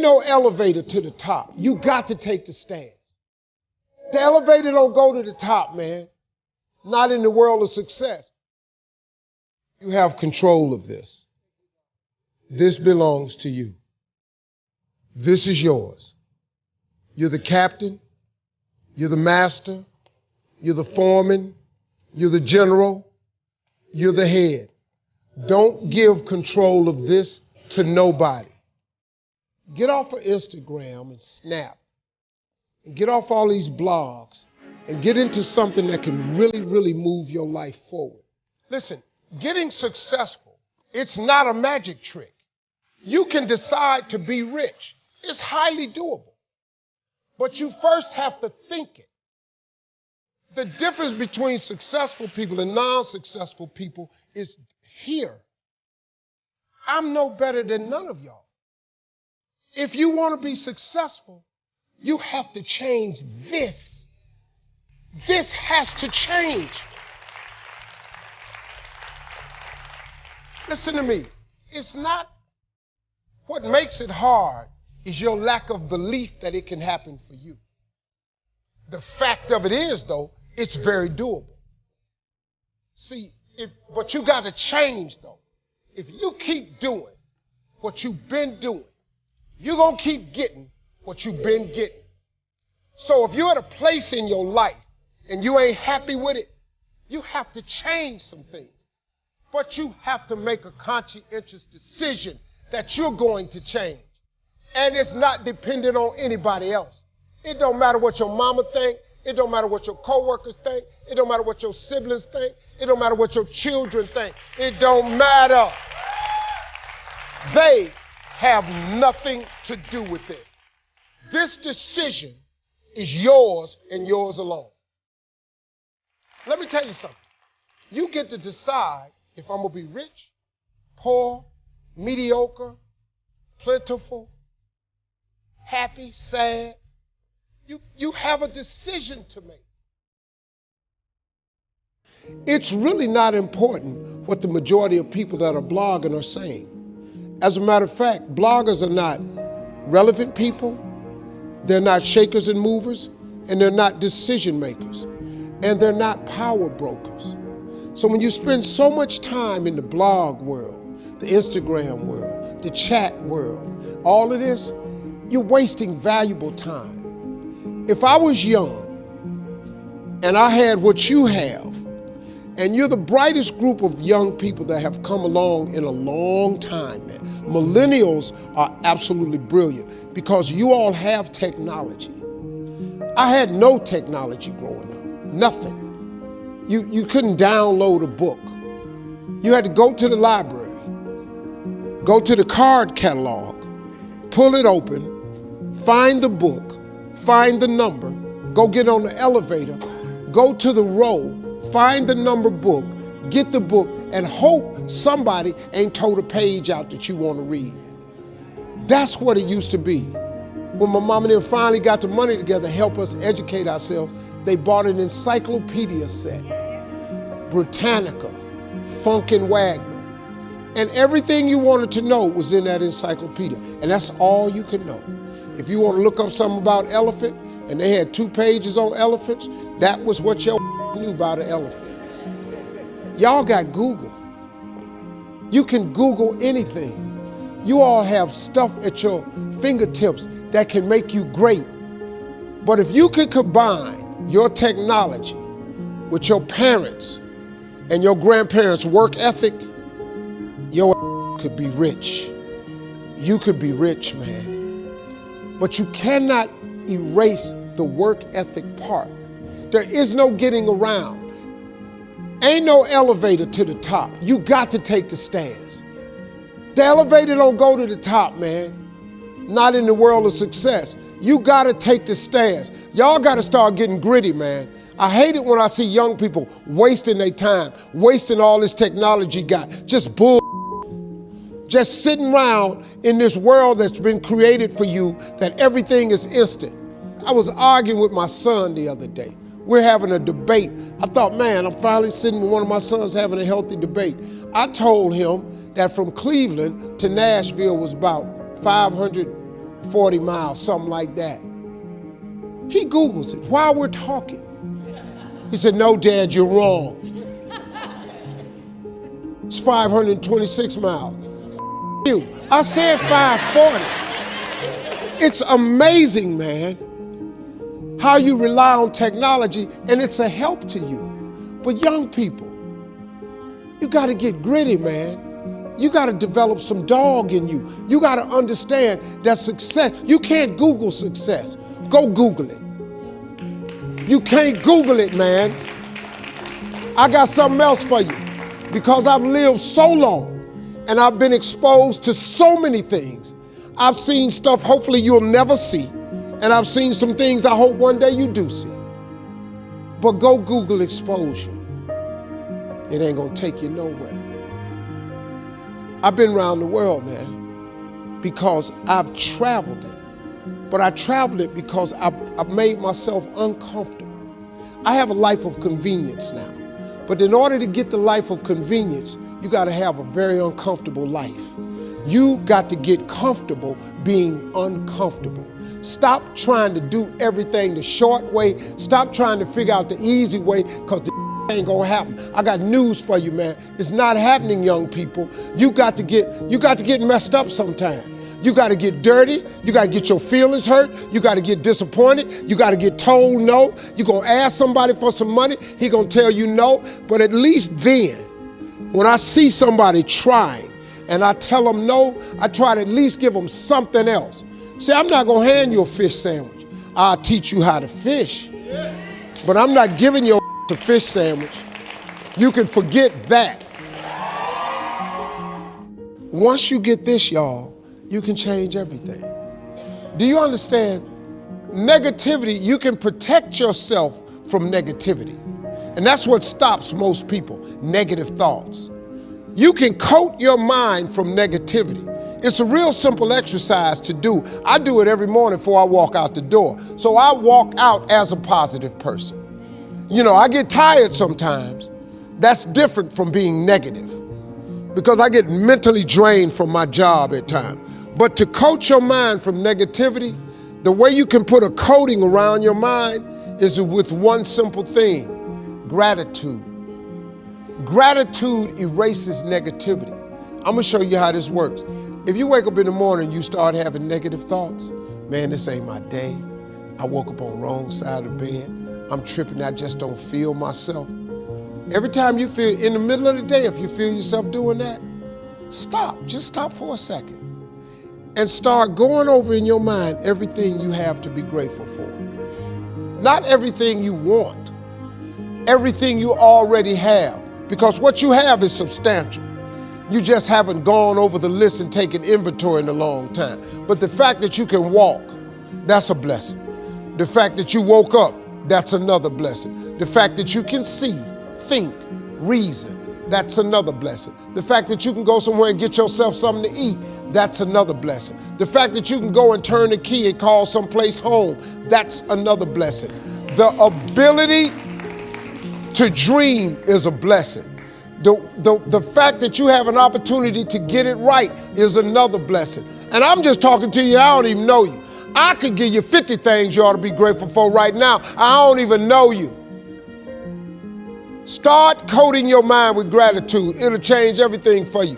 Ain't no elevator to the top. You got to take the stairs. The elevator don't go to the top, man. Not in the world of success. You have control of this. This belongs to you. This is yours. You're the captain. You're the master. You're the foreman. You're the general. You're the head. Don't give control of this to nobody. Get off of Instagram and Snap. And get off all these blogs. And get into something that can really, really move your life forward. Listen, getting successful, it's not a magic trick. You can decide to be rich. It's highly doable. But you first have to think it. The difference between successful people and non-successful people is here. I'm no better than none of y'all. If you want to be successful, you have to change this. This has to change. Listen to me. It's not what makes it hard is your lack of belief that it can happen for you. The fact of it is, though, it's very doable. See, but you got to change, though. If you keep doing what you've been doing, you're going to keep getting what you've been getting. So if you're at a place in your life and you ain't happy with it, you have to change some things. But you have to make a conscientious decision that you're going to change. And it's not dependent on anybody else. It don't matter what your mama think. It don't matter what your coworkers think. It don't matter what your siblings think. It don't matter what your children think. It don't matter. They have nothing to do with it. This decision is yours and yours alone. Let me tell you something. You get to decide if I'm going to be rich, poor, mediocre, plentiful, happy, sad. You have a decision to make. It's really not important what the majority of people that are blogging are saying. As a matter of fact, bloggers are not relevant people, they're not shakers and movers, and they're not decision makers, and they're not power brokers. So when you spend so much time in the blog world, the Instagram world, the chat world, all of this, you're wasting valuable time. If I was young and I had what you have, and you're the brightest group of young people that have come along in a long time, man. Millennials are absolutely brilliant because you all have technology. I had no technology growing up, nothing. You couldn't download a book. You had to go to the library, go to the card catalog, pull it open, find the book, find the number, go get on the elevator, go to the row, find the number book, get the book, and hope somebody ain't told a page out that you want to read. That's what it used to be. When my mom and them finally got the money together to help us educate ourselves, they bought an encyclopedia set, Britannica, Funk and Wagner, and everything you wanted to know was in that encyclopedia, and that's all you could know. If you want to look up something about elephant, and they had 2 pages on elephants, that was what your knew about an elephant. Y'all got Google. You can Google anything. You all have stuff at your fingertips that can make you great. But if you can combine your technology with your parents and your grandparents' work ethic, your could be rich. You could be rich, man. But you cannot erase the work ethic part. There is no getting around. Ain't no elevator to the top. You got to take the stairs. The elevator don't go to the top, man. Not in the world of success. You got to take the stairs. Y'all got to start getting gritty, man. I hate it when I see young people wasting their time, wasting all this technology got, just bull. Just sitting around in this world that's been created for you that everything is instant. I was arguing with my son the other day. We're having a debate. I thought, man, I'm finally sitting with one of my sons having a healthy debate. I told him that from Cleveland to Nashville was about 500 40 miles, something like that. He Googles it while we're talking. He said, no, Dad, you're wrong. It's 526 miles. You. I said 540. It's amazing, man, how you rely on technology and it's a help to you. But young people, you got to get gritty, man. You got to develop some dog in you. You got to understand that success, you can't Google success. Go Google it. You can't Google it, man. I got something else for you. Because I've lived so long and I've been exposed to so many things. I've seen stuff hopefully you'll never see. And I've seen some things I hope one day you do see. But go Google exposure. It ain't gonna take you nowhere. I've been around the world, man, because I've traveled it. But I traveled it because I've made myself uncomfortable. I have a life of convenience now. But in order to get the life of convenience, you gotta have a very uncomfortable life. You got to get comfortable being uncomfortable. Stop trying to do everything the short way. Stop trying to figure out the easy way, because the ain't gonna happen. I got news for you, man. It's not happening, young people. You got to get messed up sometime. You got to get dirty. You got to get your feelings hurt. You got to get disappointed. You got to get told no. You're going to ask somebody for some money. He going to tell you no. But at least then, when I see somebody trying and I tell them no, I try to at least give them something else. See, I'm not going to hand you a fish sandwich. I'll teach you how to fish. But I'm not giving you a fish sandwich. You can forget that. Once you get this, y'all, you can change everything. Do you understand? Negativity, you can protect yourself from negativity. And that's what stops most people, negative thoughts. You can coat your mind from negativity. It's a real simple exercise to do. I do it every morning before I walk out the door. So I walk out as a positive person. You know, I get tired sometimes. That's different from being negative, because I get mentally drained from my job at times. But to coat your mind from negativity, the way you can put a coating around your mind is with one simple thing: gratitude. Gratitude erases negativity. I'm gonna show you how this works. If you wake up in the morning and you start having negative thoughts, man, this ain't my day. I woke up on the wrong side of the bed. I'm tripping, I just don't feel myself. Every time you feel, in the middle of the day, if you feel yourself doing that, stop, just stop for a second. And start going over in your mind everything you have to be grateful for. Not everything you want, everything you already have, because what you have is substantial. You just haven't gone over the list and taken inventory in a long time. But the fact that you can walk, that's a blessing. The fact that you woke up, that's another blessing. The fact that you can see, think, reason, that's another blessing. The fact that you can go somewhere and get yourself something to eat, that's another blessing. The fact that you can go and turn the key and call someplace home, that's another blessing. The ability to dream is a blessing. The fact that you have an opportunity to get it right is another blessing. And I'm just talking to you, I don't even know you. I could give you 50 things you ought to be grateful for right now. I don't even know you. Start coating your mind with gratitude. It'll change everything for you.